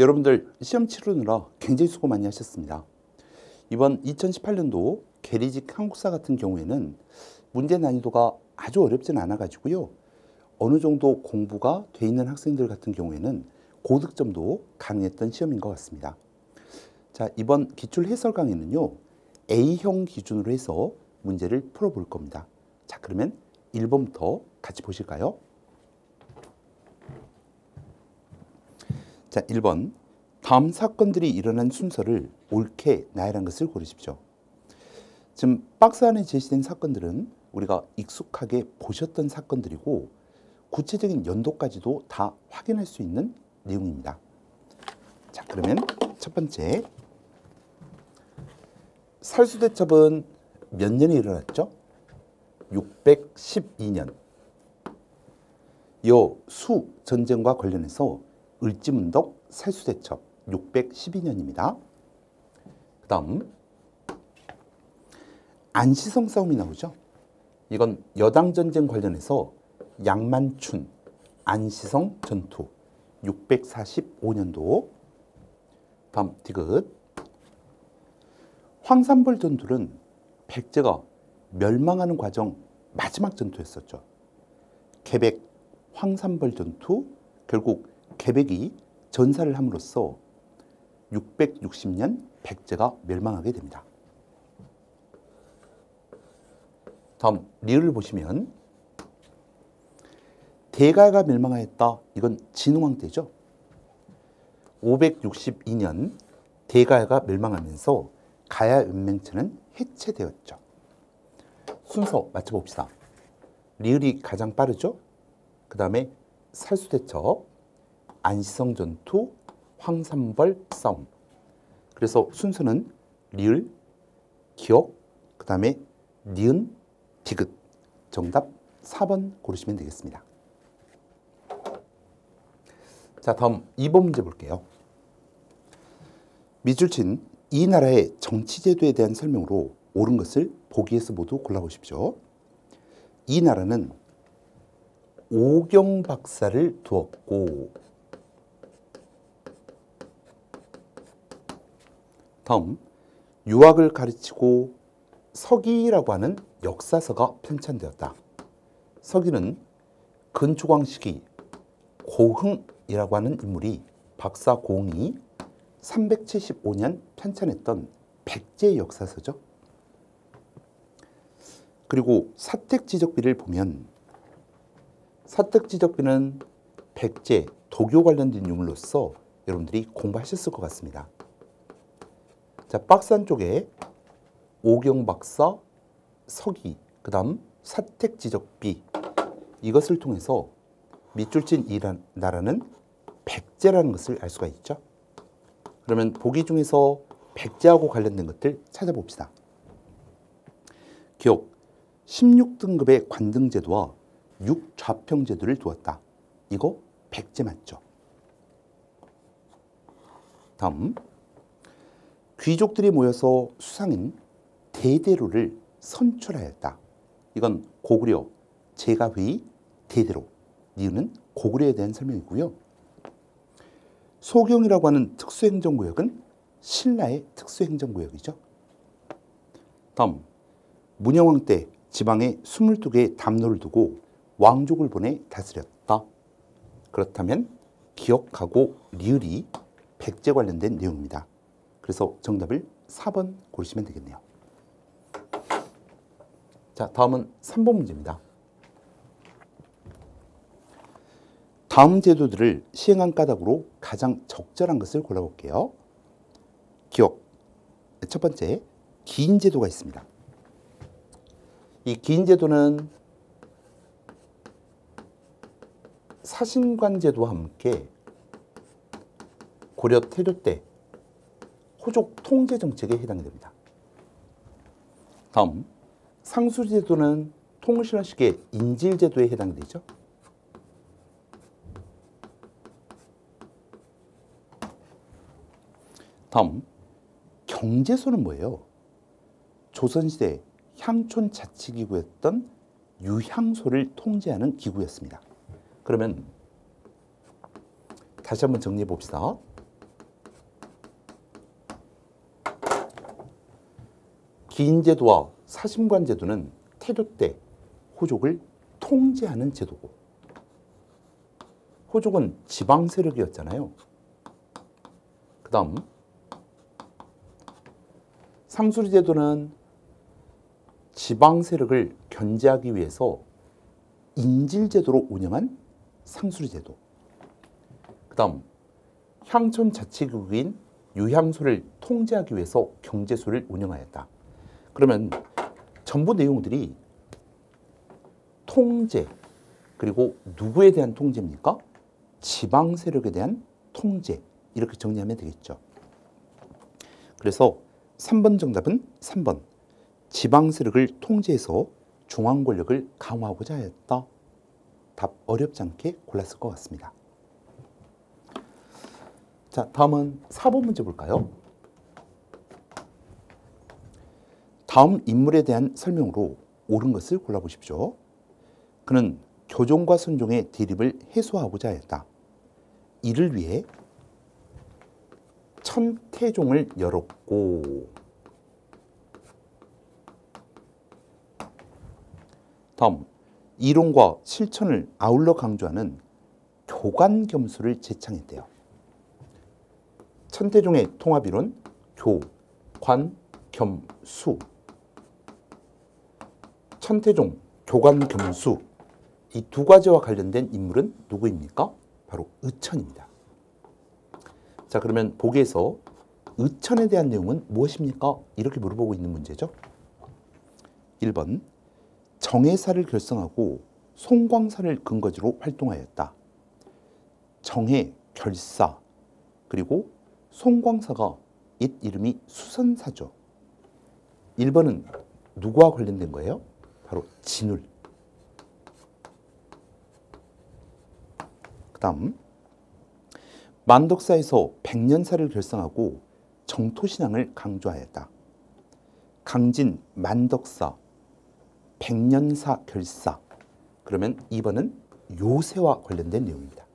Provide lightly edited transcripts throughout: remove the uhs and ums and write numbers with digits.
여러분들 시험 치르느라 굉장히 수고 많이 하셨습니다. 이번 2018년도 계리직 한국사 같은 경우에는 문제 난이도가 아주 어렵지는 않아 가지고요. 어느 정도 공부가 돼 있는 학생들 같은 경우에는 고득점도 가능했던 시험인 것 같습니다. 자, 이번 기출 해설 강의는요. A형 기준으로 해서 문제를 풀어볼 겁니다. 자, 그러면 1번부터 같이 보실까요? 자, 1번. 다음 사건들이 일어난 순서를 옳게 나열한 것을 고르십시오. 지금 박스 안에 제시된 사건들은 우리가 익숙하게 보셨던 사건들이고 구체적인 연도까지도 다 확인할 수 있는 내용입니다. 자, 그러면 첫 번째. 살수대첩은 몇 년에 일어났죠? 612년. 여수 전쟁과 관련해서 을지문덕 살수대첩 612년입니다. 그 다음 안시성 싸움이 나오죠. 이건 여당전쟁 관련해서 양만춘 안시성 전투 645년도. 다음 디귿. 황산벌 전투는 백제가 멸망하는 과정 마지막 전투였었죠. 개백 황산벌 전투, 결국 개백이 전사를 함으로써 660년 백제가 멸망하게 됩니다. 다음 리을을 보시면 대가가 멸망하였다. 이건 진흥왕 때죠. 562년 대가가 멸망하면서 가야 연맹체는 해체되었죠. 순서 맞춰봅시다. 리을이 가장 빠르죠. 그 다음에 살수대첩, 안시성 전투, 황산벌 싸움. 그래서 순서는 리을, 기억, 그 다음에 니은, 디귿. 정답 4번 고르시면 되겠습니다. 자, 다음 2번 문제 볼게요. 밑줄 이 나라의 정치제도에 대한 설명으로 옳은 것을 보기에서 모두 골라보십시오. 이 나라는 오경박사를 두었고, 다음 유학을 가르치고 서기라고 하는 역사서가 편찬되었다. 서기는 근초광 시기 고흥이라고 하는 인물이 박사 고흥이 375년 편찬했던 백제 역사서죠. 그리고 사택지적비를 보면 사택지적비는 백제, 도교 관련된 유물로서 여러분들이 공부하셨을 것 같습니다. 자, 박스 안쪽에 오경박사, 서기, 그 다음 사택지적비, 이것을 통해서 밑줄 친 이 나라는 백제라는 것을 알 수가 있죠. 그러면 보기 중에서 백제하고 관련된 것들 찾아봅시다. 기억 16등급의 관등제도와 6좌평제도를 두었다. 이거 백제 맞죠? 다음 귀족들이 모여서 수상인 대대로를 선출하였다. 이건 고구려 제가회의 대대로. 이유는 고구려에 대한 설명이고요. 소경이라고 하는 특수행정구역은 신라의 특수행정구역이죠. 다음 문영왕 때 지방에 22개의 담로를 두고 왕족을 보내 다스렸다. 그렇다면 기억하고 리을이 백제 관련된 내용입니다. 그래서 정답을 4번 고르시면 되겠네요. 자, 다음은 3번 문제입니다. 다음 제도들을 시행한 까닭으로 가장 적절한 것을 골라볼게요. 기억. 첫 번째, 기인제도가 있습니다. 이 기인제도는 사신관제도와 함께 고려 태조 때 호족 통제 정책에 해당이 됩니다. 다음, 상수제도는 통신원 시기의 인질제도에 해당이 되죠. 다음, 경제소는 뭐예요? 조선시대 향촌 자치기구였던 유향소를 통제하는 기구였습니다. 그러면 다시 한번 정리해 봅시다. 기인제도와 사심관제도는 태조 때 호족을 통제하는 제도고, 호족은 지방 세력이었잖아요. 그 다음 상수리제도는 지방 세력을 견제하기 위해서 인질제도로 운영한 상수리제도. 그 다음 향촌 자치국인 유향소를 통제하기 위해서 경제소를 운영하였다. 그러면 전부 내용들이 통제, 그리고 누구에 대한 통제입니까? 지방 세력에 대한 통제, 이렇게 정리하면 되겠죠. 그래서 3번 정답은 3번. 지방 세력을 통제해서 중앙 권력을 강화하고자 하였다. 답 어렵지 않게 골랐을 것 같습니다. 자, 다음은 4번 문제 볼까요? 다음 인물에 대한 설명으로 옳은 것을 골라보십시오. 그는 교종과 선종의 대립을 해소하고자 했다. 이를 위해 천태종을 열었고, 다음 이론과 실천을 아울러 강조하는 교관겸수를 제창했대요. 천태종의 통합이론, 교, 관, 겸, 수. 천태종, 교관, 겸수, 이 두 가지와 관련된 인물은 누구입니까? 바로 의천입니다. 자, 그러면 보기에서 의천에 대한 내용은 무엇입니까? 이렇게 물어보고 있는 문제죠. 1번, 정해사를 결성하고 송광사를 근거지로 활동하였다. 정해, 결사, 그리고 송광사가 옛 이름이 수선사죠. 1번은 누구와 관련된 거예요? 바로 진울. 그 다음 만덕사에서 백년사를 결성하고 정토신앙을 강조하였다. 강진, 만덕사, 백년사 결사. 그러면 2번은 요새와 관련된 내용입니다.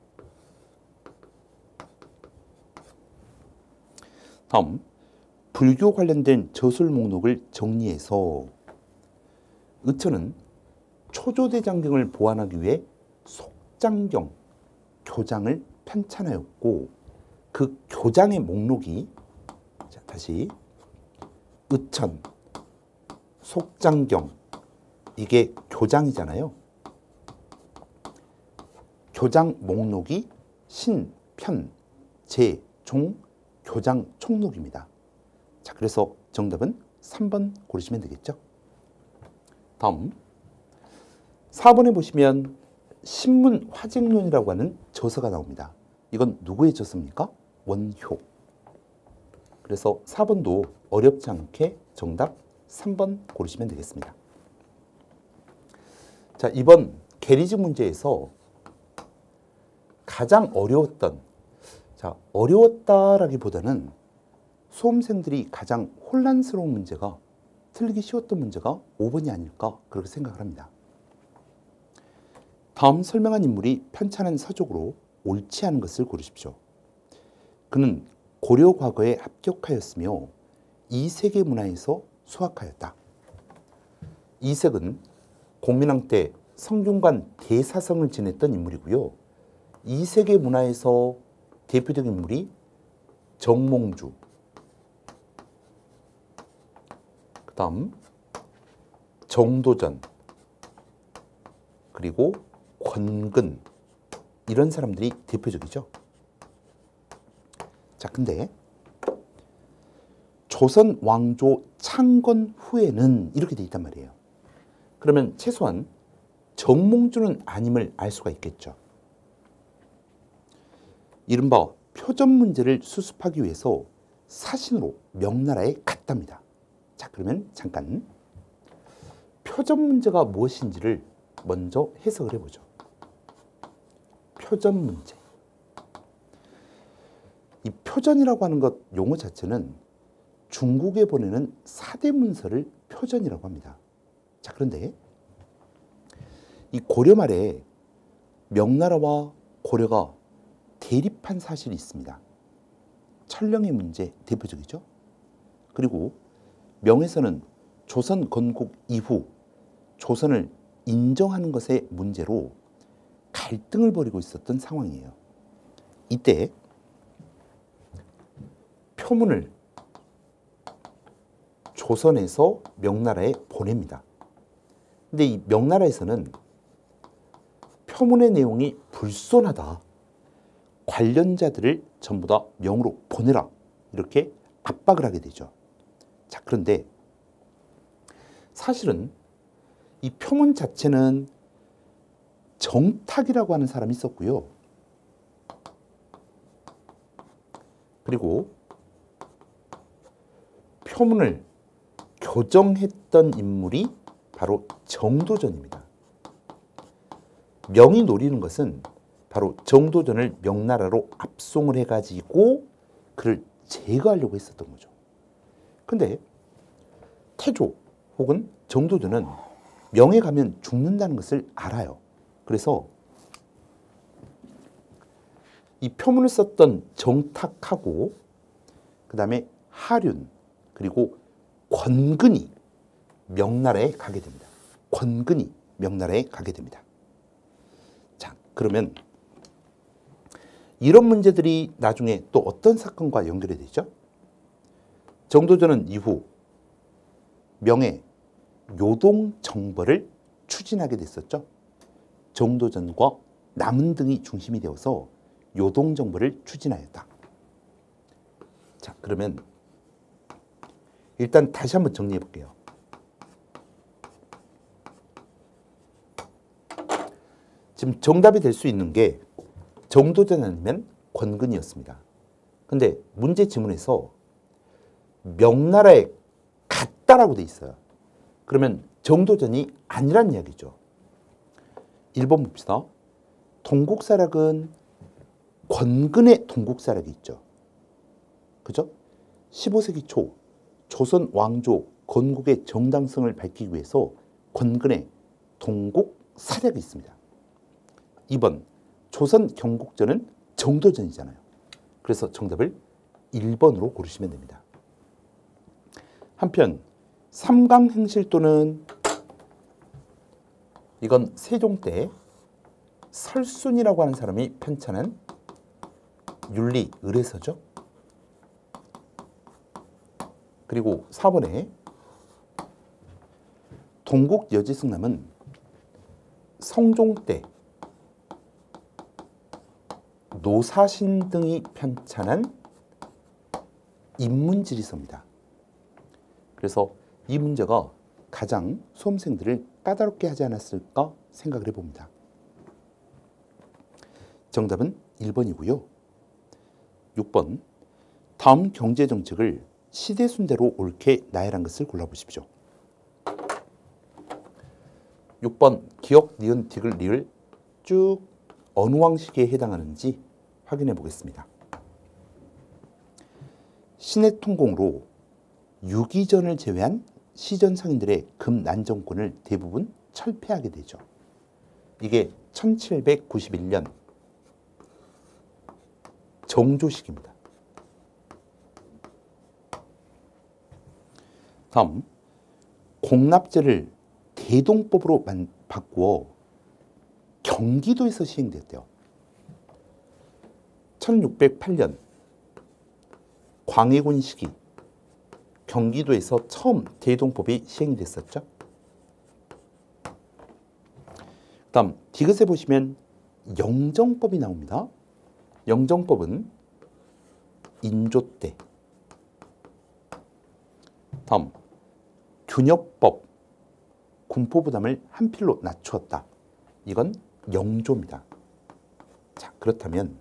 다음 불교 관련된 저술 목록을 정리해서 의천은 초조대장경을 보완하기 위해 속장경, 교장을 편찬하였고, 그 교장의 목록이, 자, 다시 의천, 속장경, 이게 교장이잖아요. 교장 목록이 신, 편, 제, 종, 교장 총록입니다. 자, 그래서 정답은 3번 고르시면 되겠죠. 다음 4번에 보시면 신문 화쟁론이라고 하는 저서가 나옵니다. 이건 누구의 저서입니까? 원효. 그래서 4번도 어렵지 않게 정답 3번 고르시면 되겠습니다. 자, 이번 계리지 문제에서 가장 어려웠던, 자, 어려웠다라기보다는 수험생들이 가장 혼란스러운 문제가, 틀리기 쉬웠던 문제가 5번이 아닐까 그렇게 생각을 합니다. 다음 설명한 인물이 편찬한 서적으로 옳지 않은 것을 고르십시오. 그는 고려 과거에 합격하였으며 이색의 문화에서 수학하였다. 이색은 공민왕 때 성균관 대사성을 지냈던 인물이고요. 이색의 문화에서 대표적인 인물이 정몽주, 그 다음 정도전, 그리고 권근, 이런 사람들이 대표적이죠. 자, 근데 조선 왕조 창건 후에는 이렇게 돼 있단 말이에요. 그러면 최소한 정몽주는 아님을 알 수가 있겠죠. 이른바 표전 문제를 수습하기 위해서 사신으로 명나라에 갔답니다. 자, 그러면 잠깐 표전 문제가 무엇인지를 먼저 해석을 해보죠. 표전 문제. 이 표전이라고 하는 것 용어 자체는 중국에 보내는 사대 문서를 표전이라고 합니다. 자, 그런데 이 고려 말에 명나라와 고려가 대립한 사실이 있습니다. 천령의 문제 대표적이죠. 그리고 명에서는 조선 건국 이후 조선을 인정하는 것의 문제로 갈등을 벌이고 있었던 상황이에요. 이때 표문을 조선에서 명나라에 보냅니다. 근데 이 명나라에서는 표문의 내용이 불손하다. 관련자들을 전부 다 명으로 보내라. 이렇게 압박을 하게 되죠. 자, 그런데 사실은 이 표문 자체는 정탁이라고 하는 사람이 있었고요. 그리고 표문을 교정했던 인물이 바로 정도전입니다. 명이 노리는 것은 바로 정도전을 명나라로 압송을 해가지고 그를 제거하려고 했었던 거죠. 근데 태조 혹은 정도전은 명에 가면 죽는다는 것을 알아요. 그래서 이 표문을 썼던 정탁하고 그 다음에 하륜 그리고 권근이 명나라에 가게 됩니다. 권근이 명나라에 가게 됩니다. 자, 그러면 이런 문제들이 나중에 또 어떤 사건과 연결이 되죠? 정도전은 이후 명의 요동정벌을 추진하게 됐었죠. 정도전과 남은 등이 중심이 되어서 요동정벌을 추진하였다. 자, 그러면 일단 다시 한번 정리해 볼게요. 지금 정답이 될 수 있는 게 정도전 아니면 권근이었습니다. 근데 문제 지문에서 명나라에 갔다라고 돼 있어요. 그러면 정도전이 아니란 이야기죠. 1번 봅시다. 동국사락은 권근의 동국사락이 있죠. 그죠? 15세기 초 조선 왕조 건국의 정당성을 밝히기 위해서 권근의 동국사락이 있습니다. 2번 조선 경국전은 정도전이잖아요. 그래서 정답을 1번으로 고르시면 됩니다. 한편 삼강행실도는 이건 세종 때 설순이라고 하는 사람이 편찬한 윤리 의례서죠. 그리고 4번에 동국여지승남은 성종 때 노사신 등이 편찬한 인문지리서입니다. 그래서 이 문제가 가장 수험생들을 까다롭게 하지 않았을까 생각을 해봅니다. 정답은 1번이고요. 6번 다음 경제정책을 시대순대로 옳게 나열한 것을 골라보십시오. 6번 기역, 니은, 디귿, 리을 쭉 어느 왕시기에 해당하는지 확인해 보겠습니다. 신해 통공으로 유기전을 제외한 시전 상인들의 금난정권을 대부분 철폐하게 되죠. 이게 1791년 정조식입니다. 다음 공납제를 대동법으로 바꾸어 경기도에서 시행됐대요. 1608년 광해군 시기 경기도에서 처음 대동법이 시행이 됐었죠. 다음 디귿에 보시면 영정법이 나옵니다. 영정법은 인조 때. 다음 균역법 군포부담을 한 필로 낮추었다. 이건 영조입니다. 자, 그렇다면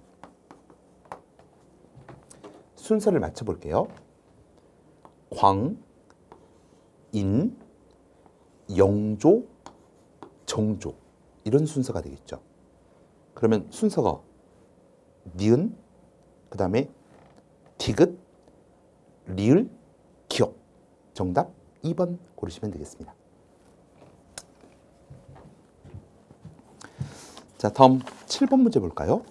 순서를 맞춰볼게요. 광, 인, 영조, 정조 이런 순서가 되겠죠. 그러면 순서가 니은, 그 다음에 디귿, 리을, 기역. 정답 2번 고르시면 되겠습니다. 자, 다음 7번 문제 볼까요?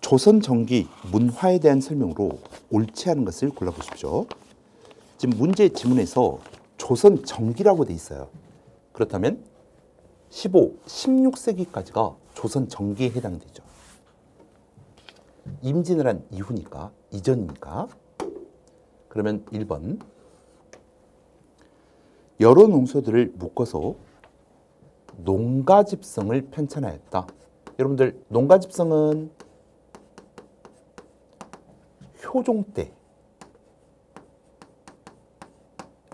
조선 정기 문화에 대한 설명으로 옳지 않은 것을 골라보십시오. 지금 문제 지문에서 조선 정기라고 돼 있어요. 그렇다면 15, 16세기까지가 조선 정기에 해당이 되죠. 임진을 한 이후니까, 이전이니까. 그러면 1번. 여러 농소들을 묶어서 농가집성을 편찬하였다. 여러분들, 농가집성은 효종 때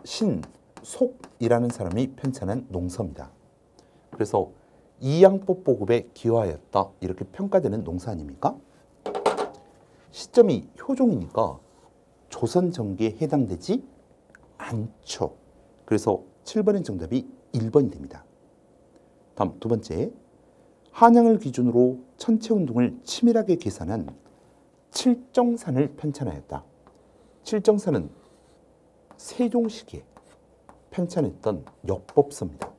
신속이라는 사람이 편찬한 농서입니다. 그래서 이양법 보급에 기여하였다, 이렇게 평가되는 농사 아닙니까? 시점이 효종이니까 조선 정기에 해당되지 않죠. 그래서 7번의 정답이 1번이 됩니다. 다음 두 번째. 한양을 기준으로 천체운동을 치밀하게 계산한 칠정산을 편찬하였다. 칠정산은 세종 시기에 편찬했던 역법서입니다.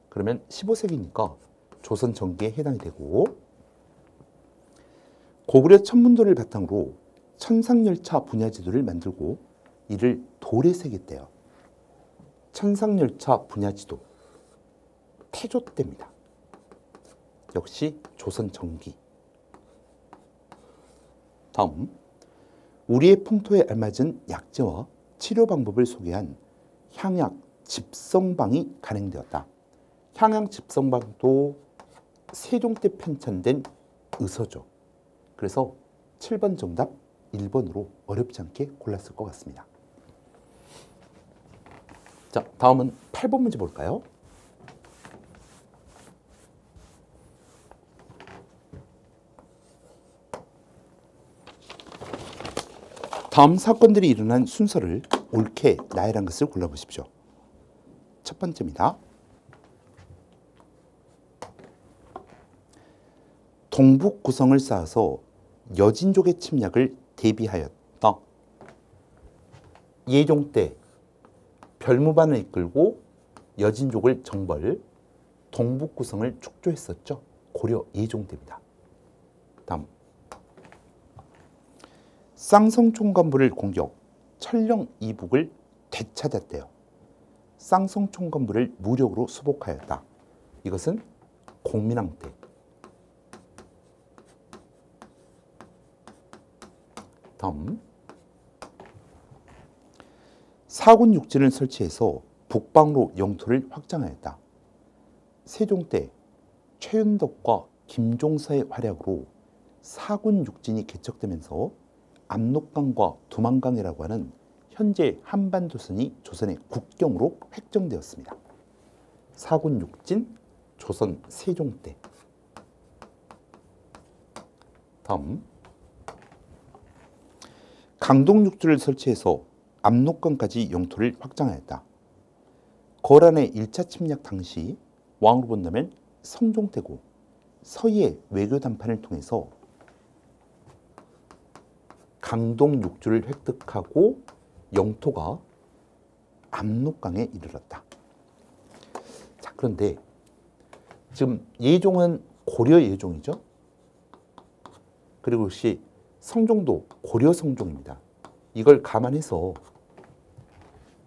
그러면 15세기니까 조선 정기에 해당이 되고, 고구려 천문도를 바탕으로 천상열차 분야지도를 만들고 이를 돌에 새겼대요. 천상열차 분야지도 태조 때입니다. 역시 조선 정기. 다음, 우리의 풍토에 알맞은 약재와 치료 방법을 소개한 향약 집성방이 간행되었다. 향약 집성방도 세종 때 편찬된 의서죠. 그래서 7번 정답 1번으로 어렵지 않게 골랐을 것 같습니다. 자, 다음은 8번 문제 볼까요? 다음 사건들이 일어난 순서를 옳게 나열한 것을 골라보십시오. 첫 번째입니다. 동북 구성을 쌓아서 여진족의 침략을 대비하였다. 예종 때 별무반을 이끌고 여진족을 정벌, 동북 구성을 축조했었죠. 고려 예종 때입니다. 다음, 쌍성 총관부를 공격, 천령 이북을 되찾았대요. 쌍성 총관부를 무력으로 수복하였다. 이것은 공민왕 때. 다음, 사군 육진을 설치해서 북방으로 영토를 확장하였다. 세종 때 최윤덕과 김종서의 활약으로 사군 육진이 개척되면서 압록강과 두만강이라고 하는 현재 한반도선이 조선의 국경으로 획정되었습니다. 사군 육진, 조선 세종 때. 다음, 강동 육주를 설치해서 압록강까지 영토를 확장하였다. 거란의 1차 침략 당시 왕으로 본다면 성종 때고, 서희의 외교 담판을 통해서 강동 육주를 획득하고 영토가 압록강에 이르렀다. 자, 그런데 지금 예종은 고려 예종이죠. 그리고 역시 성종도 고려 성종입니다. 이걸 감안해서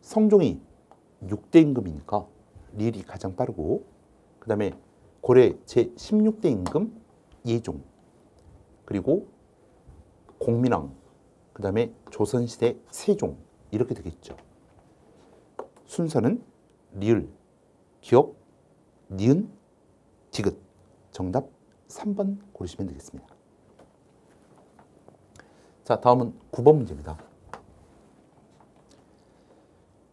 성종이 6대 임금이니까 릴이 가장 빠르고, 그 다음에 고려 제16대 임금 예종, 그리고 공민왕, 그 다음에 조선시대 세종, 이렇게 되겠죠. 순서는 리을, 기역, 니은, 디귿. 정답 3번 고르시면 되겠습니다. 자, 다음은 9번 문제입니다.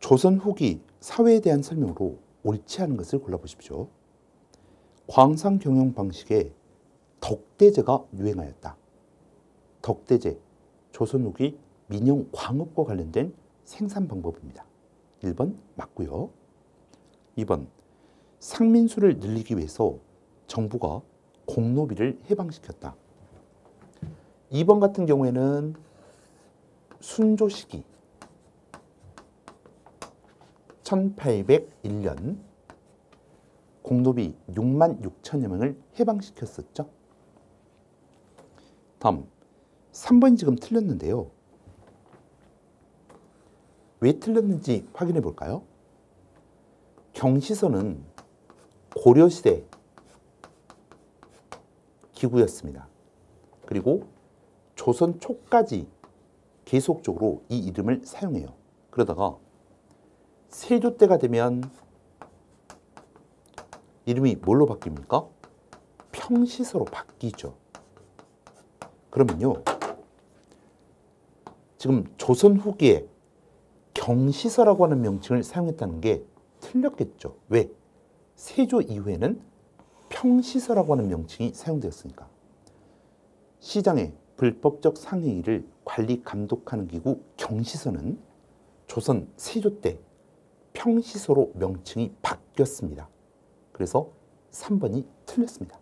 조선 후기 사회에 대한 설명으로 옳지 않은 것을 골라보십시오. 광상 경영 방식에 덕대제가 유행하였다. 덕대제, 조선 후기 민영 광업과 관련된 생산 방법입니다. 1번 맞고요. 2번, 상민수를 늘리기 위해서 정부가 공노비를 해방시켰다. 2번 같은 경우에는 순조 시기 1801년 공노비 6만 6천여 명을 해방시켰었죠. 다음 3번이 지금 틀렸는데요. 왜 틀렸는지 확인해 볼까요? 경시선은 고려시대 기구였습니다. 그리고 조선 초까지 계속적으로 이 이름을 사용해요. 그러다가 세조 때가 되면 이름이 뭘로 바뀝니까? 평시서로 바뀌죠. 그러면요, 지금 조선 후기에 경시서라고 하는 명칭을 사용했다는 게 틀렸겠죠. 왜? 세조 이후에는 평시서라고 하는 명칭이 사용되었으니까. 시장의 불법적 상행위를 관리 감독하는 기구 경시서는 조선 세조 때 평시서로 명칭이 바뀌었습니다. 그래서 3번이 틀렸습니다.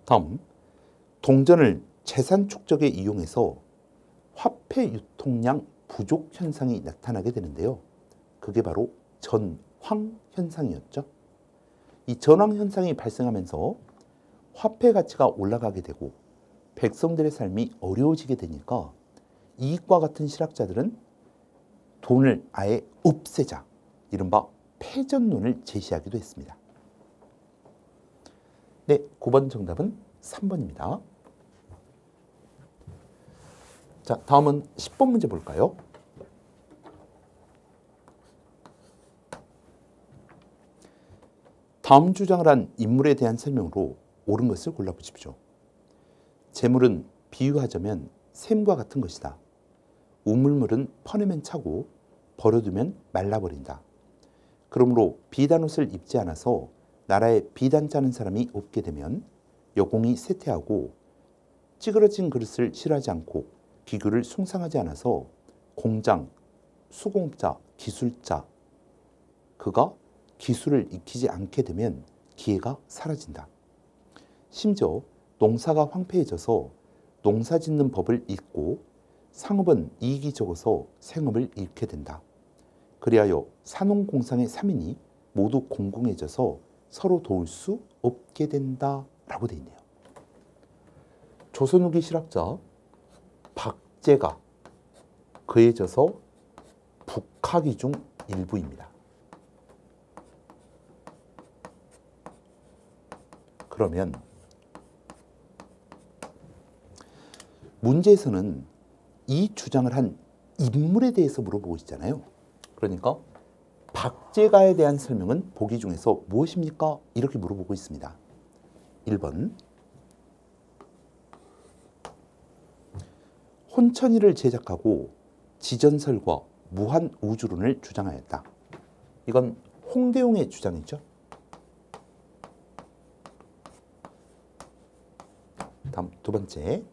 다음, 동전을 재산 축적에 이용해서 화폐 유통량 부족 현상이 나타나게 되는데요. 그게 바로 전황 현상이었죠. 이 전황 현상이 발생하면서 화폐 가치가 올라가게 되고 백성들의 삶이 어려워지게 되니까 이익과 같은 실학자들은 돈을 아예 없애자, 이른바 패전론을 제시하기도 했습니다. 네, 9번 정답은 3번입니다. 자, 다음은 10번 문제 볼까요? 다음 주장을 한 인물에 대한 설명으로 옳은 것을 골라보십시오. 재물은 비유하자면 샘과 같은 것이다. 우물물은 퍼내면 차고 버려두면 말라버린다. 그러므로 비단 옷을 입지 않아서 나라에 비단 짜는 사람이 없게 되면 여공이 쇠퇴하고 찌그러진 그릇을 싫어하지 않고 기구를 숭상하지 않아서 공장, 수공자, 기술자, 그가 기술을 익히지 않게 되면 기회가 사라진다. 심지어 농사가 황폐해져서 농사 짓는 법을 잃고 상업은 이익이 적어서 생업을 잃게 된다. 그리하여 산농공상의 3인이 모두 공공해져서 서로 도울 수 없게 된다 라고 되어 있네요. 조선 후기 실학자 박제가 그해져서 북하기 중 일부입니다. 그러면 문제에서는 이 주장을 한 인물에 대해서 물어보고 있잖아요. 그러니까 박제가에 대한 설명은 보기 중에서 무엇입니까? 이렇게 물어보고 있습니다. 1번, 혼천이를 제작하고 지전설과 무한우주론을 주장하였다. 이건 홍대용의 주장이죠. 다음 두 번째,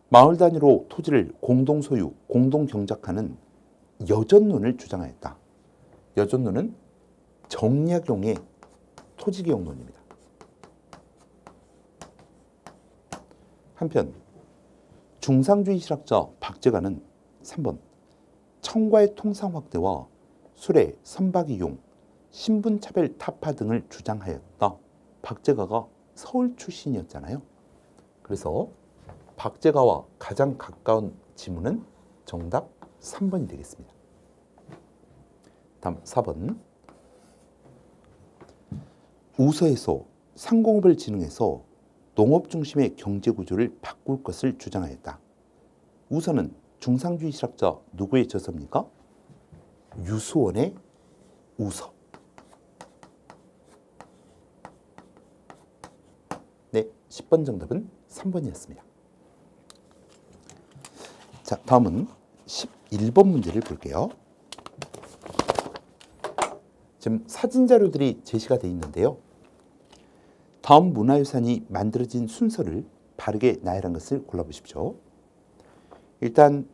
마을 단위로 토지를 공동소유, 공동경작하는 여전론을 주장하였다. 여전론은 정약용의 토지개혁론입니다. 한편 중상주의 실학자 박제가는 3번 청과의 통상 확대와 수레, 선박 이용, 신분차별 타파 등을 주장하였다. 박제가가 서울 출신이었잖아요. 그래서 박제가와 가장 가까운 지문은 정답 3번이 되겠습니다. 다음 4번, 우서에서 상공업을 진흥해서 농업 중심의 경제 구조를 바꿀 것을 주장하였다. 우서는 중상주의 실학자 누구의 저서입니까? 유수원의 우서. 네, 10번 정답은 3번이었습니다. 자, 다음은 11번 문제를 볼게요. 지금 사진 자료들이 제시가 되어 있는데요. 다음 문화유산이 만들어진 순서를 바르게 나열한 것을 골라보십시오. 일단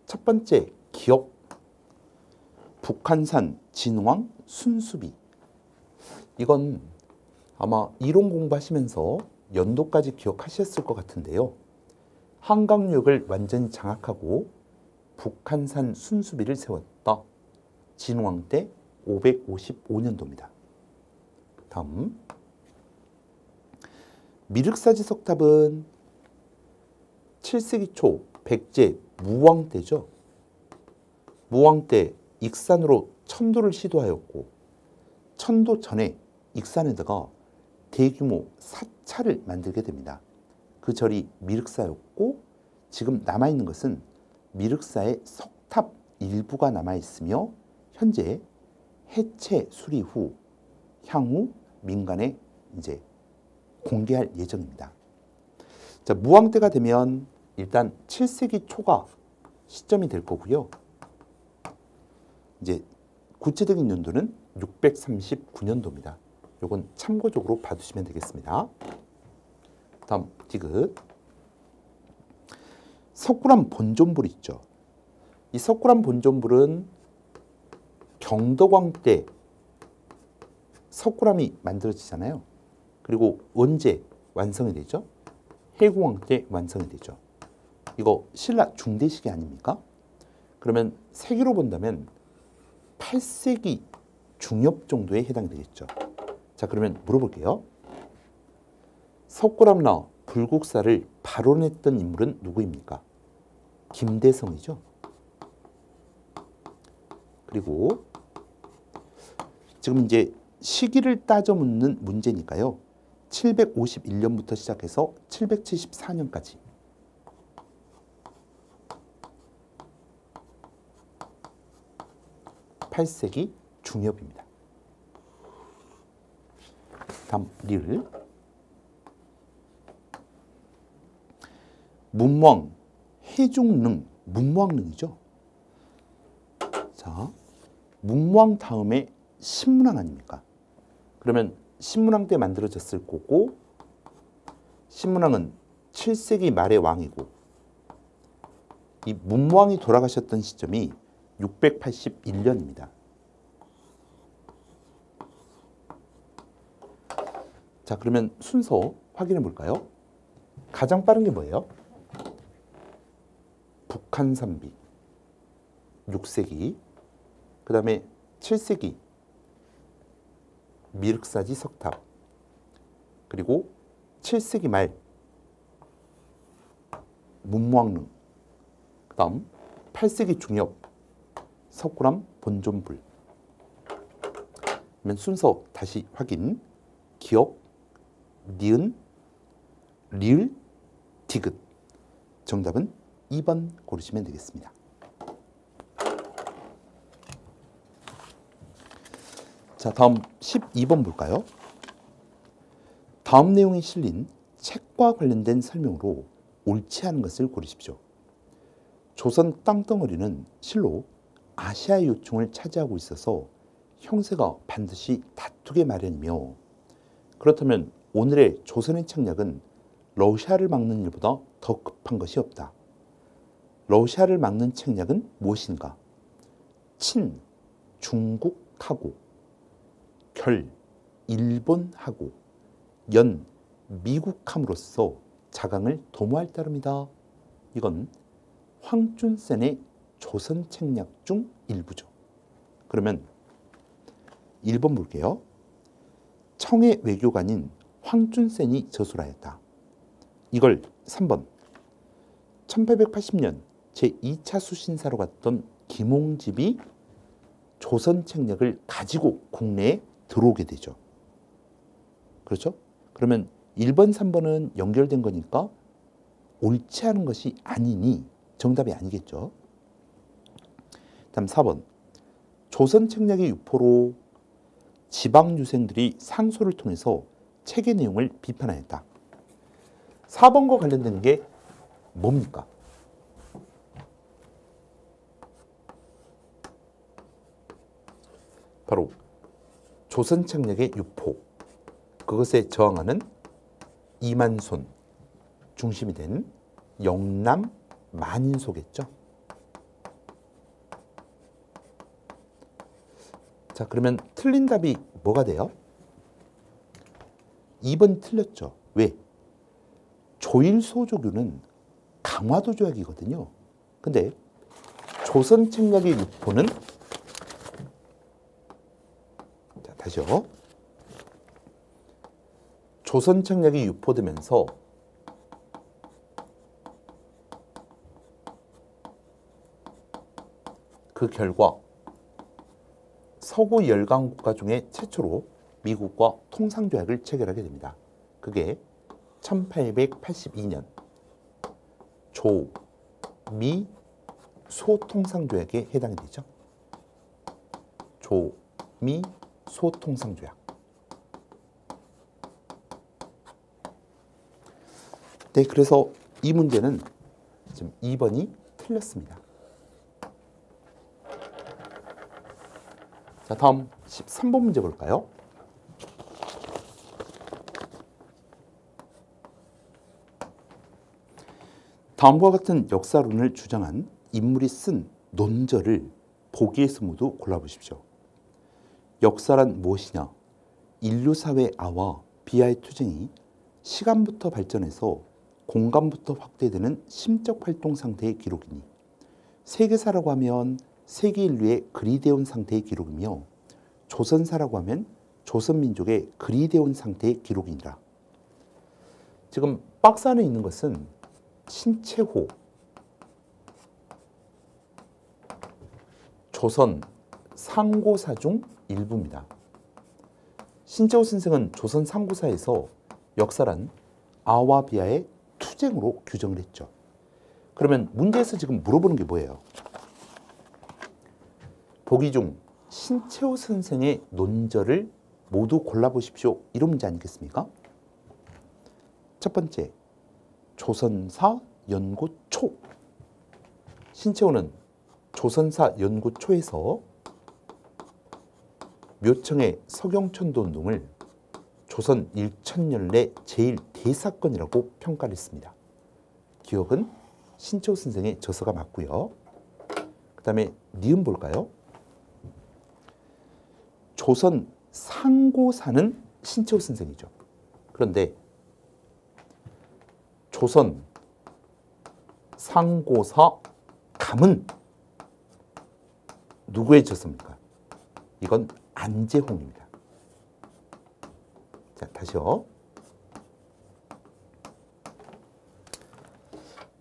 첫 번째 기억, 북한산 진왕 순수비. 이건 아마 이론 공부하시면서 연도까지 기억하셨을 것 같은데요. 한강역을 완전히 장악하고 북한산 순수비를 세웠다. 진왕 때 555년도입니다. 다음, 미륵사지 석탑은 7세기 초 백제 무왕 때죠. 무왕 때 익산으로 천도를 시도하였고 천도 전에 익산에다가 대규모 사찰을 만들게 됩니다. 그 절이 미륵사였고 지금 남아있는 것은 미륵사의 석탑 일부가 남아있으며 현재 해체 수리 후 향후 민간에 이제 공개할 예정입니다. 자, 무왕 때가 되면 일단 7세기 초가 시점이 될 거고요. 이제 구체적인 연도는 639년도입니다. 요건 참고적으로 봐두시면 되겠습니다. 다음 디귿. 석굴암 본존불 있죠. 이 석굴암 본존불은 경덕왕 때 석굴암이 만들어지잖아요. 그리고 언제 완성이 되죠? 해공왕 때 완성이 되죠. 이거 신라 중대시기 아닙니까? 그러면 세기로 본다면 8세기 중엽 정도에 해당이 되겠죠. 자, 그러면 물어볼게요. 석굴암나 불국사를 발원했던 인물은 누구입니까? 김대성이죠. 그리고 지금 이제 시기를 따져 묻는 문제니까요. 751년부터 시작해서 774년까지. (8세기) 중엽입니다. 다음 리을. 문왕, 해중릉, 문왕릉이죠. 자, 문왕 다음에 신문왕 아닙니까? 그러면 신문왕 때 만들어졌을 거고 신문왕은 7세기 말의 왕이고 이 문왕이 돌아가셨던 시점이 681년입니다. 자, 그러면 순서 확인해 볼까요? 가장 빠른 게 뭐예요? 북한산비 6세기, 그 다음에 7세기 미륵사지 석탑, 그리고 7세기 말 문왕릉, 그 다음 8세기 중엽 석굴암 본존불. 그러면 순서 다시 확인. 기억, 니은, 리을, 디귿. 정답은 2번 고르시면 되겠습니다. 자, 다음 12번 볼까요? 다음 내용이 실린 책과 관련된 설명으로 옳지 않은 것을 고르십시오. 조선 땅덩어리는 실로 아시아의 요충을 차지하고 있어서 형세가 반드시 다투게 마련이며, 그렇다면 오늘의 조선의 책략은 러시아를 막는 일보다 더 급한 것이 없다. 러시아를 막는 책략은 무엇인가? 친, 중국하고, 결, 일본하고, 연, 미국함으로써 자강을 도모할 따름이다. 이건 황준센의 조선 책략 중 일부죠. 그러면 1번 볼게요. 청의 외교관인 황준센이 저술을 하였다. 이걸 3번 1880년 제2차 수신사로 갔던 김홍집이 조선 책략을 가지고 국내에 들어오게 되죠. 그렇죠? 그러면 1번, 3번은 연결된 거니까 옳지 않은 것이 아니니 정답이 아니겠죠. 다음 4번. 조선 책략의 유포로 지방 유생들이 상소를 통해서 책의 내용을 비판하였다. 4번과 관련된 게 뭡니까? 바로 조선 책략의 유포, 그것에 저항하는 이만손 중심이 된 영남 만인소겠죠. 자, 그러면 틀린 답이 뭐가 돼요? 2번 틀렸죠. 왜? 조일소조교는 강화도 조약이거든요. 근데 조선 책략의 유포는, 자, 다시요. 조선 책략이 유포되면서 그 결과 서구 열강 국가 중에 최초로 미국과 통상조약을 체결하게 됩니다. 그게 1882년 조, 미, 소 통상조약에 해당이 되죠. 조, 미, 소 통상조약. 네, 그래서 이 문제는 지금 2번이 틀렸습니다. 자, 다음 13번 문제 볼까요? 다음과 같은 역사론을 주장한 인물이 쓴 논절을 보기에서 모두 골라보십시오. 역사란 무엇이냐? 인류사회 아와 비하의 투쟁이 시간부터 발전해서 공간부터 확대되는 심적 활동 상태의 기록이니 세계사라고 하면 세계 인류의 그리되어 온 상태의 기록이며 조선사라고 하면 조선민족의 그리되어 온 상태의 기록이니라. 지금 박스 안에 있는 것은 신채호, 조선 상고사 중 일부입니다. 신채호 선생은 조선 상고사에서 역사란 아와 비하의 투쟁으로 규정을 했죠. 그러면 문제에서 지금 물어보는 게 뭐예요? 보기 중 신채호 선생의 논절을 모두 골라보십시오. 이런 문제 아니겠습니까? 첫 번째, 조선사 연고초. 신채호는 조선사 연고초에서 묘청의 서경천도 운동을 조선 일천년의 제일 대사건이라고 평가를 했습니다. 기억은 신채호 선생의 저서가 맞고요. 그 다음에 니은 볼까요? 조선 상고사는 신채호 선생이죠. 그런데 조선 상고사 감은 누구의 저서입니까? 이건 안재홍입니다. 자, 다시요.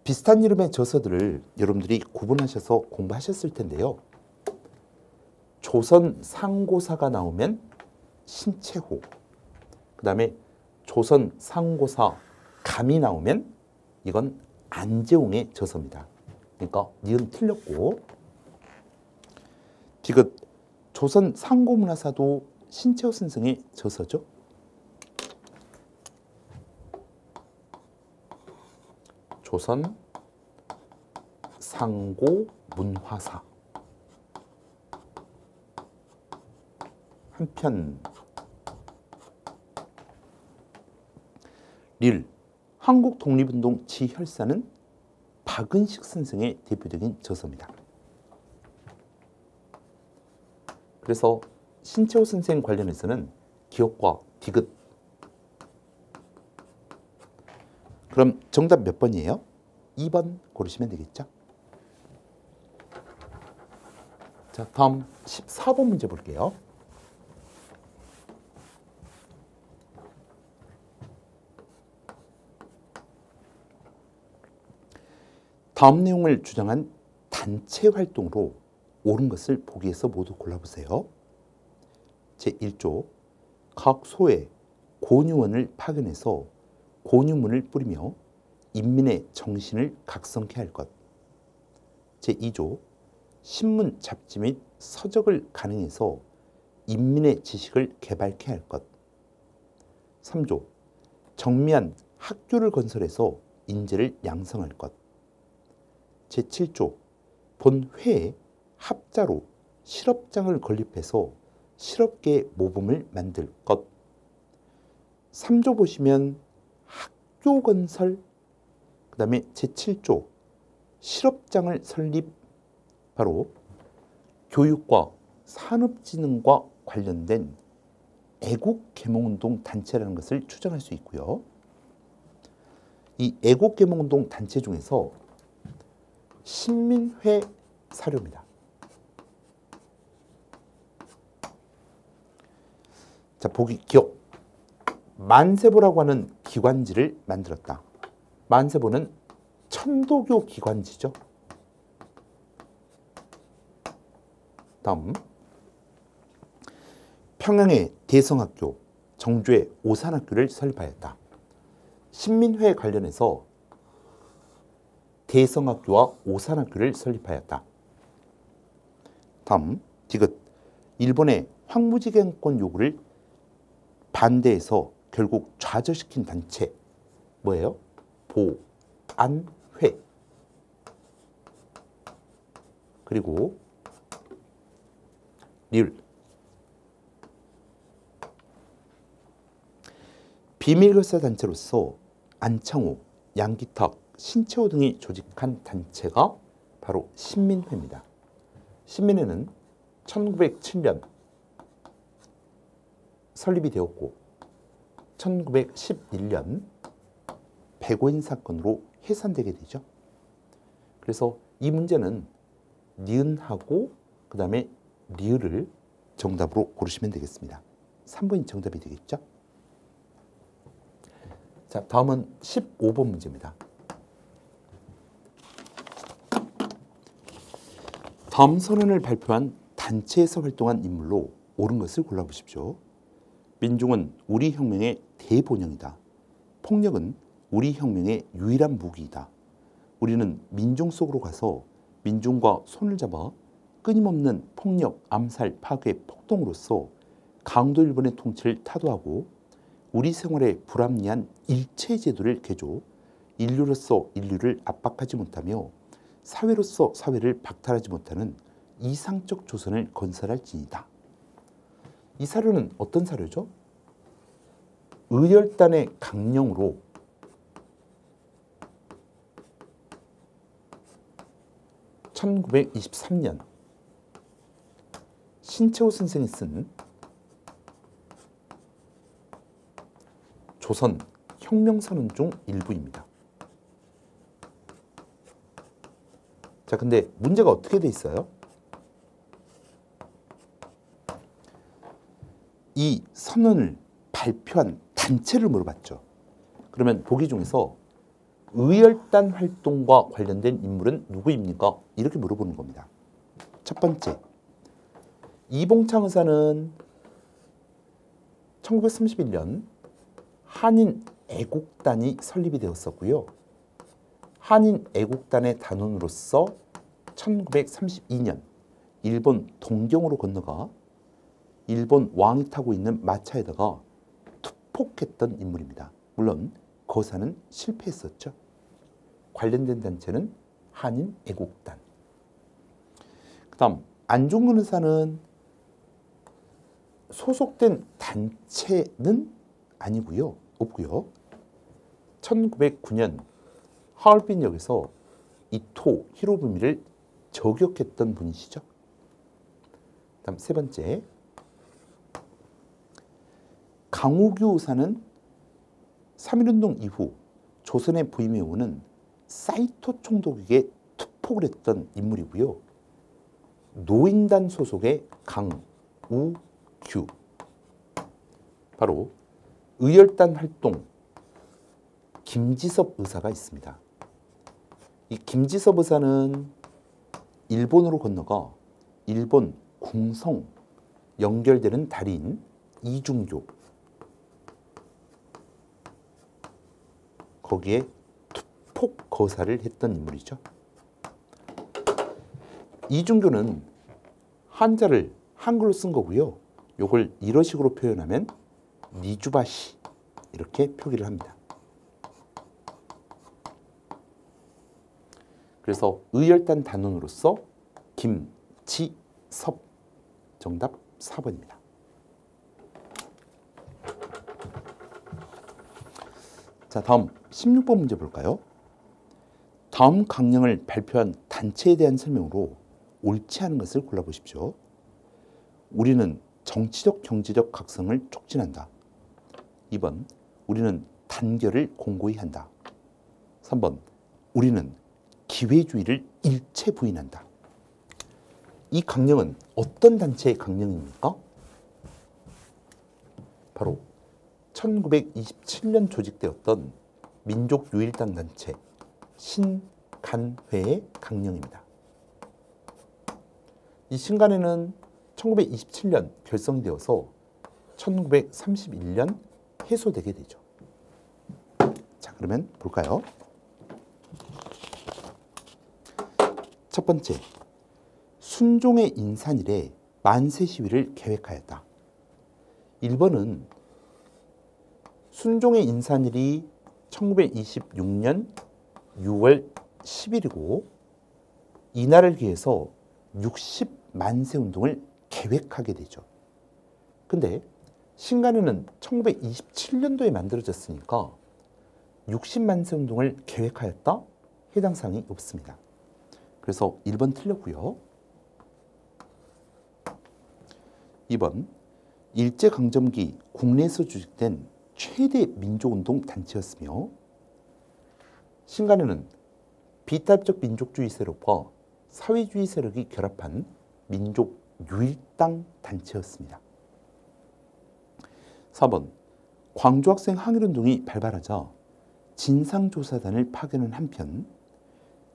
비슷한 이름의 저서들을 여러분들이 구분하셔서 공부하셨을 텐데요. 조선 상고사가 나오면 신채호, 그 다음에 조선 상고사 감이 나오면 이건 안재홍의 저서입니다. 그러니까 니은 틀렸고, 디귿 조선 상고문화사도 신채호 선생의 저서죠. 조선 상고문화사. 한편 릴 한국 독립운동 지혈사는 박은식 선생의 대표적인 저서입니다. 그래서 신채호 선생 관련해서는 기억과 디귿. 그럼 정답 몇 번이에요? 2번 고르시면 되겠죠? 자, 다음 14번 문제 볼게요. 다음 내용을 주장한 단체 활동으로 옳은 것을 보기에서 모두 골라보세요. 제1조, 각 소의 고유원을 파견해서 고유문을 뿌리며 인민의 정신을 각성케 할 것. 제2조, 신문, 잡지 및 서적을 간행해서 인민의 지식을 개발케 할 것. 3조, 정미한 학교를 건설해서 인재를 양성할 것. 제7조, 본 회에 합자로 실업장을 건립해서 실업계의 모범을 만들 것. 3조 보시면 학교 건설, 그 다음에 제7조 실업장을 설립, 바로 교육과 산업진흥과 관련된 애국개몽운동 단체라는 것을 추정할 수 있고요. 이 애국개몽운동 단체 중에서 신민회 사료입니다. 자, 보기 기억. 만세보라고 하는 기관지를 만들었다. 만세보는 천도교 기관지죠. 다음 평양의 대성학교, 정주의 오산학교를 설립하였다. 신민회 관련해서 대성학교와 오산학교를 설립하였다. 다음 디귿 일본의 황무지경권 요구를 반대해서 결국 좌절시킨 단체 뭐예요? 보안회. 그리고 리을 비밀결사 단체로서 안창호, 양기탁, 신채호 등이 조직한 단체가 바로 신민회입니다. 신민회는 1907년 설립이 되었고 1911년 백오인 사건으로 해산되게 되죠. 그래서 이 문제는 니은하고 그 다음에 리을을 정답으로 고르시면 되겠습니다. 3번이 정답이 되겠죠. 자, 다음은 15번 문제입니다. 다음 선언을 발표한 단체에서 활동한 인물로 옳은 것을 골라보십시오. 민중은 우리 혁명의 대본영이다. 폭력은 우리 혁명의 유일한 무기이다. 우리는 민중 속으로 가서 민중과 손을 잡아 끊임없는 폭력, 암살, 파괴, 폭동으로서 강도 일본의 통치를 타도하고 우리 생활에 불합리한 일체제도를 개조, 인류로서 인류를 압박하지 못하며 사회로서 사회를 박탈하지 못하는 이상적 조선을 건설할 진이다. 이 사료는 어떤 사료죠? 의열단의 강령으로 (1923년) 신채호 선생이 쓴 조선 혁명선언 중 일부입니다. 자, 근데 문제가 어떻게 돼 있어요? 이 선언을 발표한 단체를 물어봤죠. 그러면 보기 중에서 의열단 활동과 관련된 인물은 누구입니까? 이렇게 물어보는 겁니다. 첫 번째, 이봉창 의사는 1931년 한인 애국단이 설립이 되었었고요. 한인 애국단의 단원으로서 1932년 일본 동경으로 건너가 일본 왕이 타고 있는 마차에다가 투폭했던 인물입니다. 물론 거사는 실패했었죠. 관련된 단체는 한인 애국단. 그 다음 안중근 의사는 소속된 단체는 아니고요. 없고요. 1909년 하얼빈역에서 이토 히로부미를 저격했던 분이시죠. 다음 세 번째, 강우규 의사는 3.1운동 이후 조선에 부임해 오는 사이토 총독에게 투폭을 했던 인물이고요. 노인단 소속의 강우규, 바로 의열단 활동 김지섭 의사가 있습니다. 이 김지섭 의사는 일본으로 건너가 일본 궁성 연결되는 다리인 이중교, 거기에 투폭 거사를 했던 인물이죠. 이중교는 한자를 한글로 쓴 거고요. 요걸 이러식으로 표현하면 니주바시 이렇게 표기를 합니다. 그래서 의열단 단원으로서 김지섭, 정답 4번입니다. 자, 다음 16번 문제 볼까요? 다음 강령을 발표한 단체에 대한 설명으로 옳지 않은 것을 골라보십시오. 우리는 정치적, 경제적 각성을 촉진한다. 2번, 우리는 단결을 공고히 한다. 3번, 우리는 기회주의를 일체 부인한다. 이 강령은 어떤 단체의 강령입니까? 바로 1927년 조직되었던 민족유일당 단체 신간회의 강령입니다. 이 신간에는 1927년 결성되어서 1931년 해소되게 되죠. 자, 그러면 볼까요? 첫 번째, 순종의 인산일에 만세 시위를 계획하였다. 1번은 순종의 인산일이 1926년 6월 10일이고 이날을 기해서 60만세 운동을 계획하게 되죠. 근데 신간에는 1927년도에 만들어졌으니까 60만세 운동을 계획하였다? 해당 사항이 없습니다. 그래서 1번 틀렸고요. 2번, 일제강점기 국내에서 조직된 최대 민족운동 단체였으며 신간에는 비탈적 민족주의 세력과 사회주의 세력이 결합한 민족 유일당 단체였습니다. 4번, 광주학생 항일운동이 발발하자 진상조사단을 파견한 한편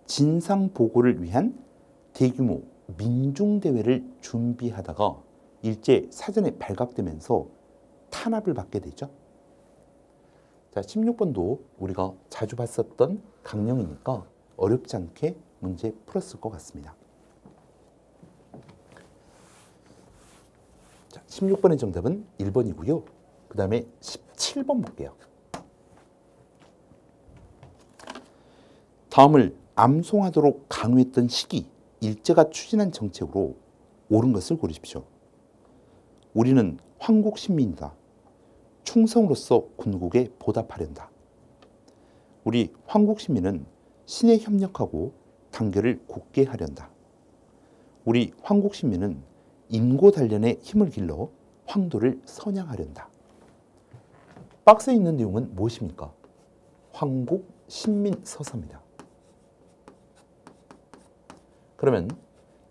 진상보고를 위한 대규모 민중대회를 준비하다가 일제 사전에 발각되면서 탄압을 받게 되죠. 자, 16번도 우리가 자주 봤었던 강령이니까 어렵지 않게 문제 풀었을 것 같습니다. 자, 16번의 정답은 1번이고요. 그 다음에 17번 볼게요. 다음을 암송하도록 강요했던 시기, 일제가 추진한 정책으로 옳은 것을 고르십시오. 우리는 황국 신민이다. 충성으로서 군국에 보답하련다. 우리 황국 신민은 신에 협력하고 단결을 굳게 하련다. 우리 황국 신민은 인고 단련에 힘을 길러 황도를 선양하련다. 박스에 있는 내용은 무엇입니까? 황국 신민 서사입니다. 그러면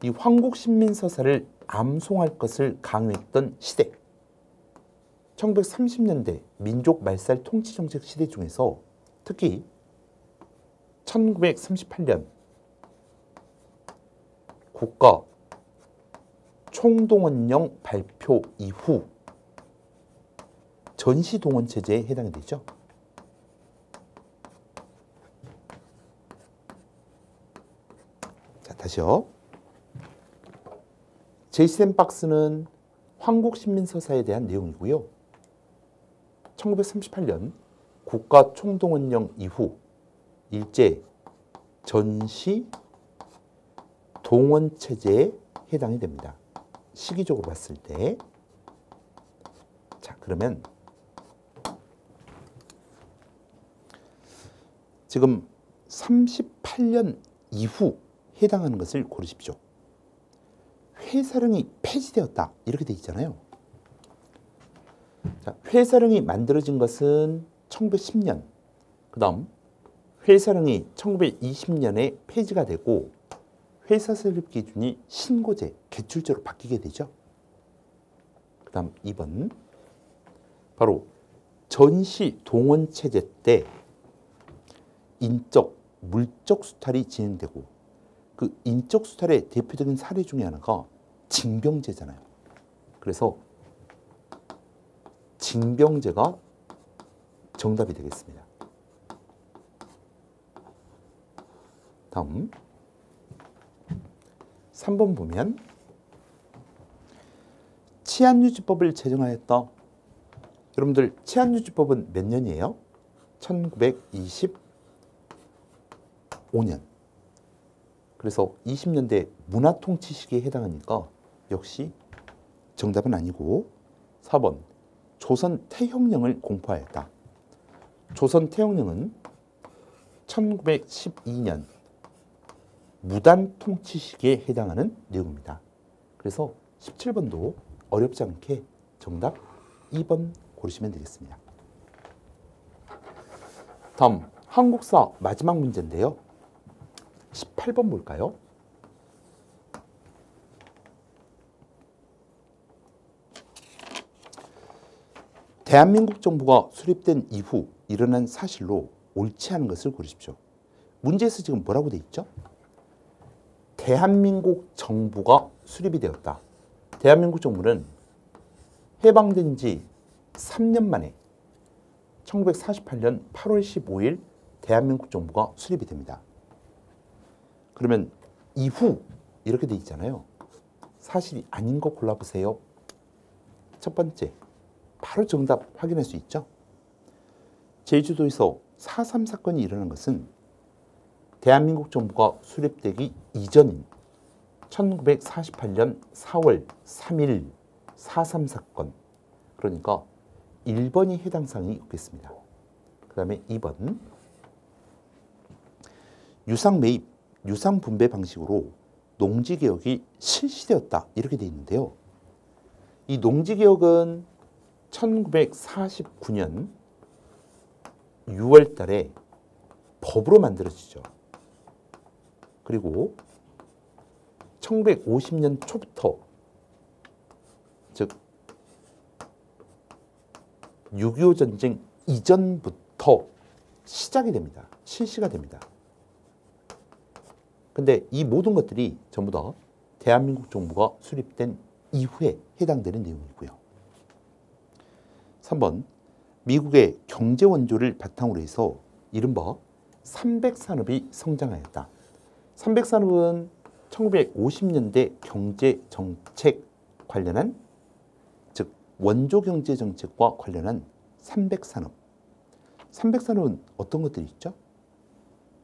이 황국 신민 서사를 암송할 것을 강요했던 시대, 1930년대 민족 말살 통치 정책 시대 중에서 특히 1938년 국가 총동원령 발표 이후 전시동원 체제에 해당이 되죠. 자, 다시요. 제시된 박스는 황국신민서사에 대한 내용이고요. 1938년 국가 총동원령 이후 일제 전시 동원 체제에 해당이 됩니다. 시기적으로 봤을 때. 자, 그러면 지금 38년 이후 해당하는 것을 고르십시오. 회사령이 폐지되었다 이렇게 돼 있잖아요. 자, 회사령이 만들어진 것은 1910년, 그 다음 회사령이 1920년에 폐지가 되고 회사 설립 기준이 신고제, 개출제로 바뀌게 되죠. 그 다음 2번, 바로 전시 동원 체제 때 인적, 물적 수탈이 진행되고 그 인적 수탈의 대표적인 사례 중에 하나가 징병제잖아요. 그래서 징병제가 정답이 되겠습니다. 다음 3번 보면 치안유지법을 제정하였다. 여러분들 치안유지법은 몇 년이에요? 1925년. 그래서 20년대 문화통치 시기에 해당하니까 역시 정답은 아니고 4번 조선 태형령을 공포하였다. 조선 태형령은 1912년 무단 통치 시기에 해당하는 내용입니다. 그래서 17번도 어렵지 않게 정답 2번 고르시면 되겠습니다. 다음 한국사 마지막 문제인데요. 18번 볼까요? 대한민국 정부가 수립된 이후 일어난 사실로 옳지 않은 것을 고르십시오. 문제에서 지금 뭐라고 돼 있죠? 대한민국 정부가 수립이 되었다. 대한민국 정부는 해방된 지 3년 만에 1948년 8월 15일 대한민국 정부가 수립이 됩니다. 그러면 이후 이렇게 돼 있잖아요. 사실이 아닌 거 골라보세요. 첫 번째, 바로 정답 확인할 수 있죠. 제주도에서 4.3 사건이 일어난 것은 대한민국 정부가 수립되기 이전인 1948년 4월 3일 4.3 사건, 그러니까 1번이 해당 사항이 없겠습니다. 그 다음에 2번, 유상 매입, 유상 분배 방식으로 농지개혁이 실시되었다 이렇게 되어 있는데요. 이 농지개혁은 1949년 6월 달에 법으로 만들어지죠. 그리고 1950년 초부터, 즉 6.25 전쟁 이전부터 시작이 됩니다. 실시가 됩니다. 근데 이 모든 것들이 전부 다 대한민국 정부가 수립된 이후에 해당되는 내용이고요. 3번, 미국의 경제 원조를 바탕으로 해서 이른바 삼백산업이 성장하였다. 삼백산업은 1950년대 경제 정책 관련한, 즉 원조 경제 정책과 관련한 삼백산업. 삼백산업은 어떤 것들이 있죠?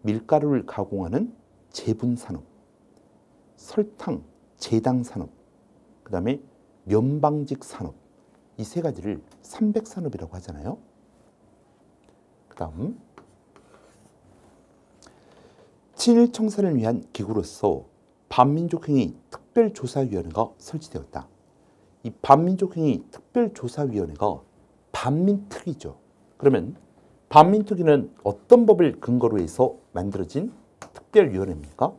밀가루를 가공하는 제분산업, 설탕, 제당산업, 그 다음에 면방직 산업, 이 세 가지를 삼백산업이라고 하잖아요. 그 다음, 친일 청산을 위한 기구로서 반민족행위 특별조사위원회가 설치되었다. 이 반민족행위 특별조사위원회가 반민특위죠. 그러면 반민특위는 어떤 법을 근거로 해서 만들어진 특별위원회입니까?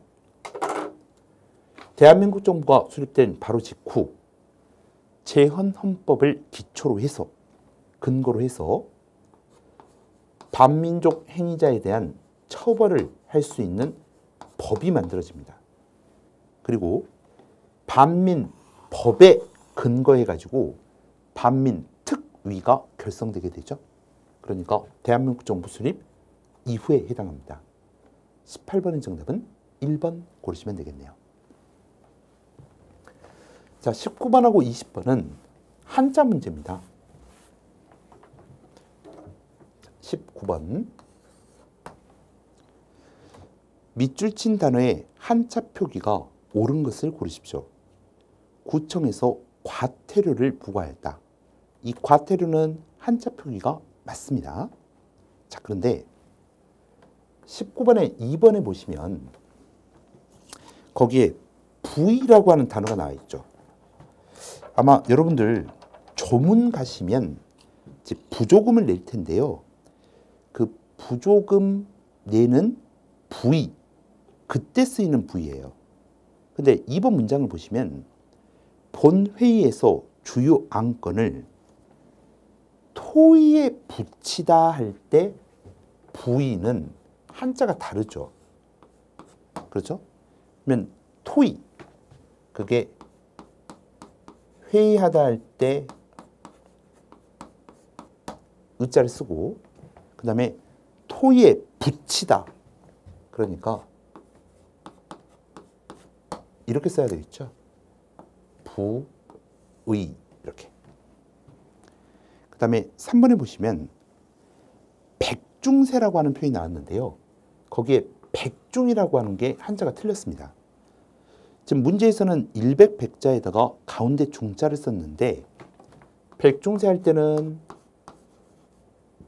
대한민국 정부가 수립된 바로 직후 제헌헌법을 기초로 해서, 근거로 해서 반민족 행위자에 대한 처벌을 할 수 있는 법이 만들어집니다. 그리고 반민법에 근거해 가지고 반민특위가 결성되게 되죠. 그러니까 대한민국 정부 수립 이후에 해당합니다. 18번의 정답은 1번 고르시면 되겠네요. 자, 19번하고 20번은 한자 문제입니다. 19번, 밑줄 친 단어의 한자 표기가 옳은 것을 고르십시오. 구청에서 과태료를 부과했다. 이 과태료는 한자 표기가 맞습니다. 자, 그런데 19번에 2번에 보시면 거기에 부의라고 하는 단어가 나와 있죠. 아마 여러분들 조문 가시면 이제 부조금을 낼 텐데요. 그 부조금 내는 부의, 그때 쓰이는 부의예요. 근데 2번 문장을 보시면 본회의에서 주요 안건을 토의에 붙이다 할 때 부의는 한자가 다르죠. 그렇죠? 그러면 토의, 그게 회의하다 할 때 의자를 쓰고, 그 다음에 토의에 붙이다, 그러니까 이렇게 써야 되겠죠. 부의, 이렇게. 그 다음에 3번에 보시면 백중세라고 하는 표현이 나왔는데요. 거기에 백중이라고 하는 게 한자가 틀렸습니다. 지금 문제에서는 일백 백자에다가 가운데 중자를 썼는데 백중세 할 때는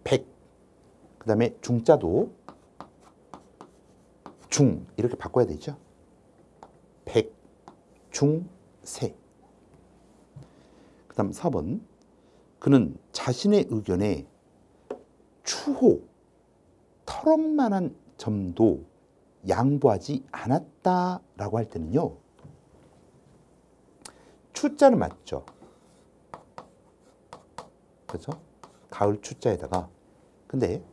백, 그 다음에 중자도 중 이렇게 바꿔야 되죠. 백중세. 그 다음 4번, 그는 자신의 의견에 추호, 털업만한 점도 양보하지 않았다라고 할 때는요. 추자는 맞죠. 그렇죠? 가을 추자에다가. 근데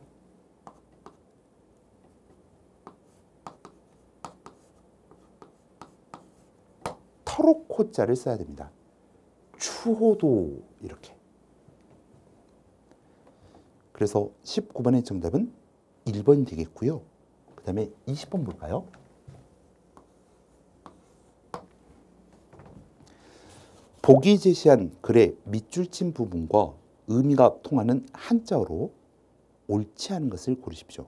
초록 호자를 써야 됩니다. 추호도 이렇게. 그래서 19번의 정답은 1번이 되겠고요. 그 다음에 20번 볼까요? 보기 제시한 글의 밑줄 친 부분과 의미가 통하는 한자어로 옳지 않은 것을 고르십시오.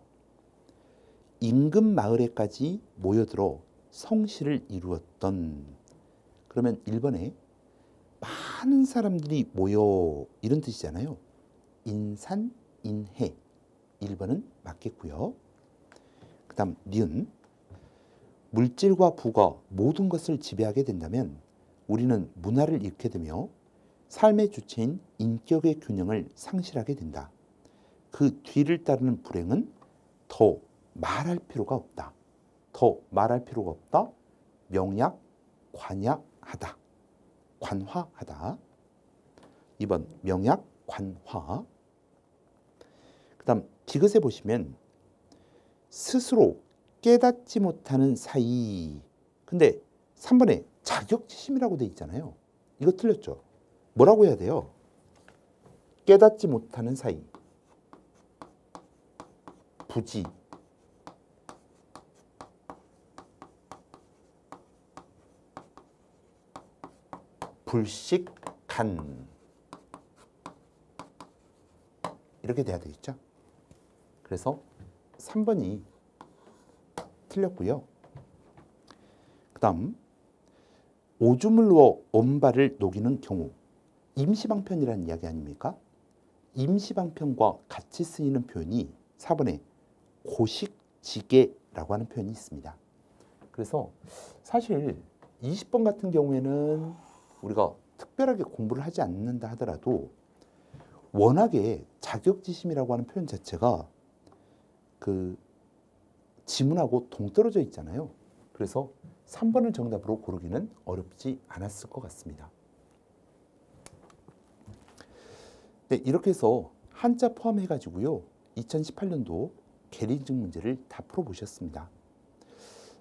인근 마을에까지 모여들어 성시를 이루었던. 그러면 1번에 많은 사람들이 모여 이런 뜻이잖아요. 인산, 인해. 1번은 맞겠고요. 그 다음 니은. 물질과 부가 모든 것을 지배하게 된다면 우리는 문화를 잃게 되며 삶의 주체인 인격의 균형을 상실하게 된다. 그 뒤를 따르는 불행은 더 말할 필요가 없다. 더 말할 필요가 없다. 명약, 관약하다. 관화하다. 2번 명약, 관화. 그 다음 디귿에 보시면 스스로 깨닫지 못하는 사이. 근데 3번에 자격지심이라고 돼 있잖아요. 이거 틀렸죠? 뭐라고 해야 돼요? 깨닫지 못하는 사이. 부지. 불식간. 이렇게 돼야 되겠죠? 그래서 3번이 틀렸고요. 그 다음 오줌을 누워 온발을 녹이는 경우. 임시방편이라는 이야기 아닙니까? 임시방편과 같이 쓰이는 표현이 4번에 고식지게라고 하는 표현이 있습니다. 그래서 사실 20번 같은 경우에는 우리가 특별하게 공부를 하지 않는다 하더라도 워낙에 자격지심이라고 하는 표현 자체가 그 지문하고 동떨어져 있잖아요. 그래서 3번을 정답으로 고르기는 어렵지 않았을 것 같습니다. 네, 이렇게 해서 한자 포함해가지고요. 2018년도 계리증 문제를 다 풀어보셨습니다.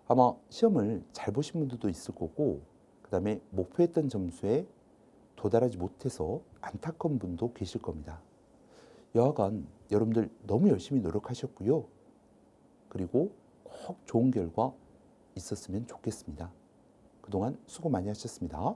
아마 시험을 잘 보신 분들도 있을 거고 그 다음에 목표했던 점수에 도달하지 못해서 안타까운 분도 계실 겁니다. 여하간 여러분들 너무 열심히 노력하셨고요. 그리고 꼭 좋은 결과 있었으면 좋겠습니다. 그동안 수고 많이 하셨습니다.